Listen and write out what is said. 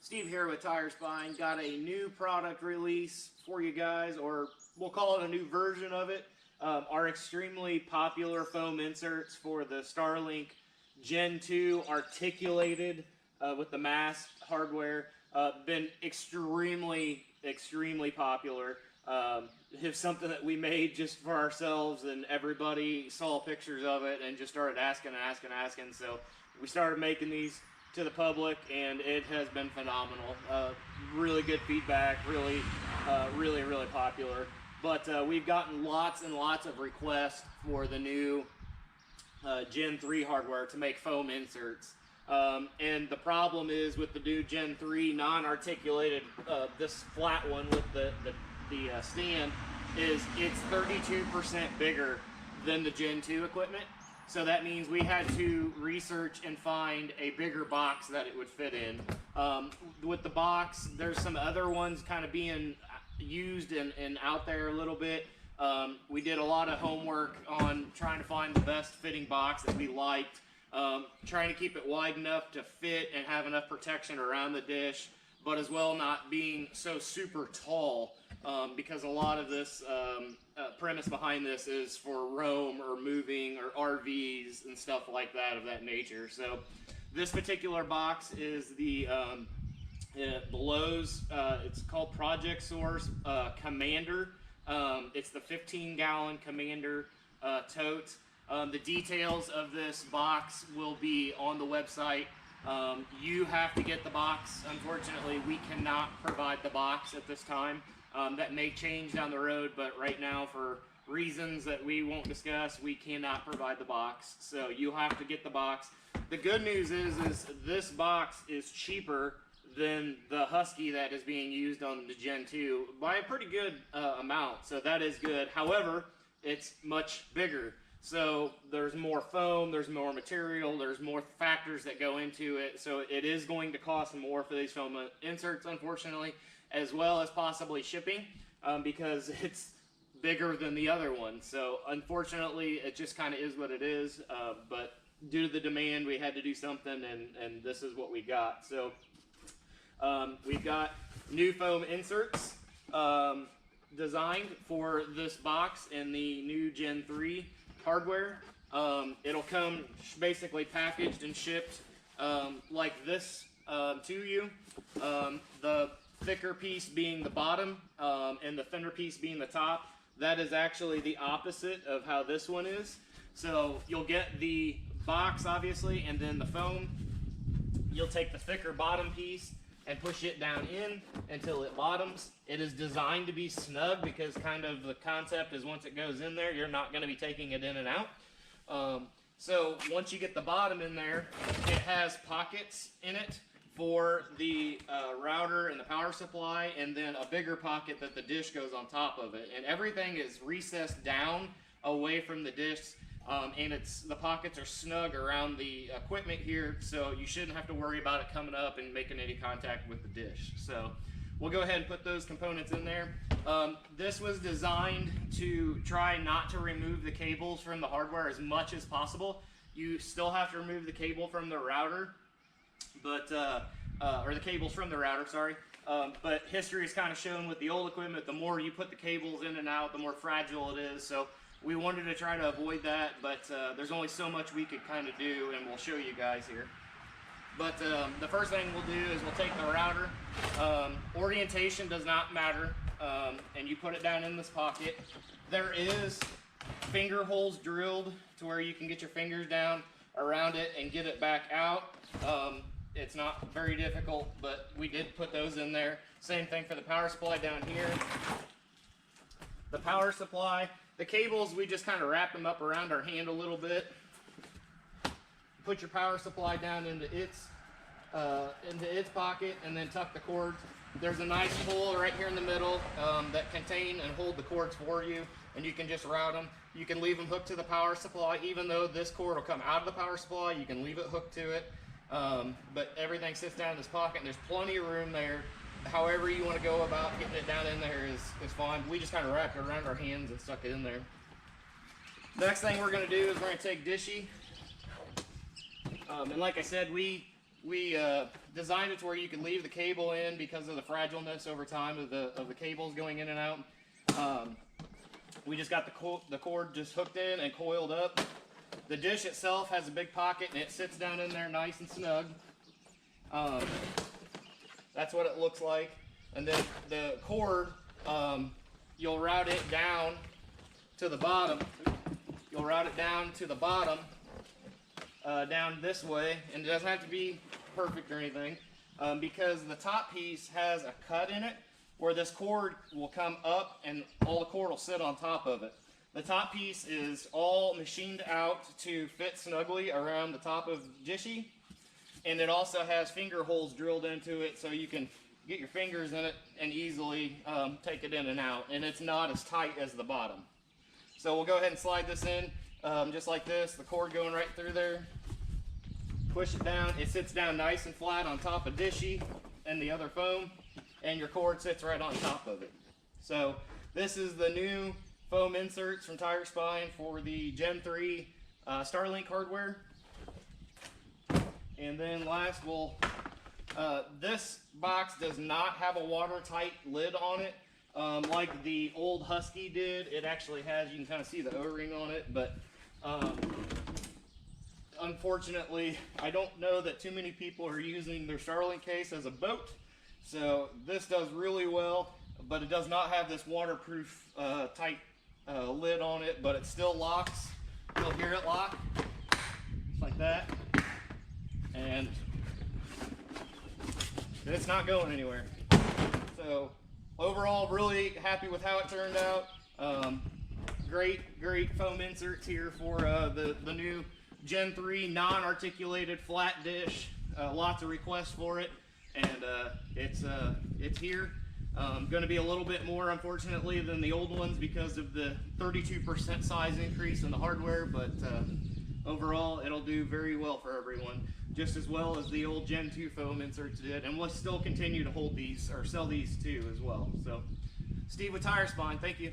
Steve here with Tire Spine. Got a new product release for you guys, or we'll call it a new version of it. Our extremely popular foam inserts for the Starlink Gen 2 articulated with the mass hardware. Been extremely popular. It's something that we made just for ourselves, and everybody saw pictures of it and just started asking. So we started making these to the public, and it has been phenomenal. Really good feedback, really popular. But we've gotten lots and lots of requests for the new Gen 3 hardware to make foam inserts. And the problem is with the new Gen 3 non-articulated, this flat one with the stand, is it's 32% bigger than the Gen 2 equipment. So that means we had to research and find a bigger box that it would fit in. With the box, there's some other ones kind of being used and out there a little bit. We did a lot of homework on trying to find the best fitting box that we liked, trying to keep it wide enough to fit and have enough protection around the dish, but as well not being so super tall, because a lot of this premise behind this is for roam or moving or RVs and stuff like that of that nature. So this particular box is the Lowe's, it's called Project Source Commander. It's the 15-gallon Commander tote. The details of this box will be on the website. You have to get the box. Unfortunately, we cannot provide the box at this time. That may change down the road, but right now, for reasons that we won't discuss, we cannot provide the box. So you have to get the box. The good news is this box is cheaper than the Husky that is being used on the Gen 2 by a pretty good amount. So that is good. However, it's much bigger. So there's more foam, there's more material, there's more factors that go into it. So it is going to cost more for these foam inserts, unfortunately, as well as possibly shipping, because it's bigger than the other one. So unfortunately, it just kind of is what it is. But due to the demand, we had to do something, and this is what we got. So we've got new foam inserts designed for this box in the new Gen 3 hardware. It'll come basically packaged and shipped like this to you. The thicker piece being the bottom and the thinner piece being the top. That is actually the opposite of how this one is. So you'll get the box, obviously, and then the foam. You'll take the thicker bottom piece and push it down in until it bottoms. It is designed to be snug because kind of the concept is once it goes in there, you're not going to be taking it in and out. So once you get the bottom in there, it has pockets in it for the router and the power supply, and then a bigger pocket that the dish goes on top of it. And everything is recessed down away from the dish, and the pockets are snug around the equipment here, so you shouldn't have to worry about it coming up and making any contact with the dish. So we'll go ahead and put those components in there. This was designed to try not to remove the cables from the hardware as much as possible. You still have to remove the cable from the router, but or the cables from the router, sorry. But history has kind of shown with the old equipment, the more you put the cables in and out, the more fragile it is. So we wanted to try to avoid that, but there's only so much we could kind of do, and we'll show you guys here. But the first thing we'll do is we'll take the router. Orientation does not matter, and you put it down in this pocket. There is finger holes drilled to where you can get your fingers down around it and get it back out. It's not very difficult, but we did put those in there. Same thing for the power supply down here. The power supply, the cables, we just kind of wrap them up around our hand a little bit. Put your power supply down into its pocket, and then tuck the cords. There's a nice hole right here in the middle that contain and hold the cords for you, and you can just route them. You can leave them hooked to the power supply. Even though this cord will come out of the power supply, you can leave it hooked to it. But everything sits down in this pocket, and there's plenty of room there. However you want to go about getting it down in there is fine. We just kind of wrapped it around our hands and stuck it in there. Next thing we're going to do is we're going to take Dishy. And like I said, we designed it to where you can leave the cable in because of the fragileness over time of the cables going in and out. We just got the cord just hooked in and coiled up. The dish itself has a big pocket and it sits down in there nice and snug. That's what it looks like. And then the cord, you'll route it down to the bottom. You'll route it down to the bottom, down this way, and it doesn't have to be perfect or anything, because the top piece has a cut in it where this cord will come up and all the cord will sit on top of it. The top piece is all machined out to fit snugly around the top of Dishy, and it also has finger holes drilled into it so you can get your fingers in it and easily take it in and out, and it's not as tight as the bottom. So we'll go ahead and slide this in just like this, the cord going right through there. Push it down, it sits down nice and flat on top of Dishy and the other foam, and your cord sits right on top of it. So this is the new foam inserts from Tire Spine for the Gen 3 Starlink hardware. And then last, this box does not have a watertight lid on it like the old Husky did. It actually has, you can kind of see the O-ring on it, but unfortunately, I don't know that too many people are using their Starlink case as a boat. So this does really well, but it does not have this waterproof tight lid on it, but it still locks. You'll hear it lock, just like that. And it's not going anywhere. So overall, really happy with how it turned out. Great foam inserts here for the new Gen 3 non-articulated flat dish. Lots of requests for it, and it's here. Going to be a little bit more, unfortunately, than the old ones because of the 32% size increase in the hardware, but overall, it'll do very well for everyone, just as well as the old Gen 2 foam inserts did, and we'll still continue to hold these or sell these too as well. So, Steve with Tire Spine, thank you.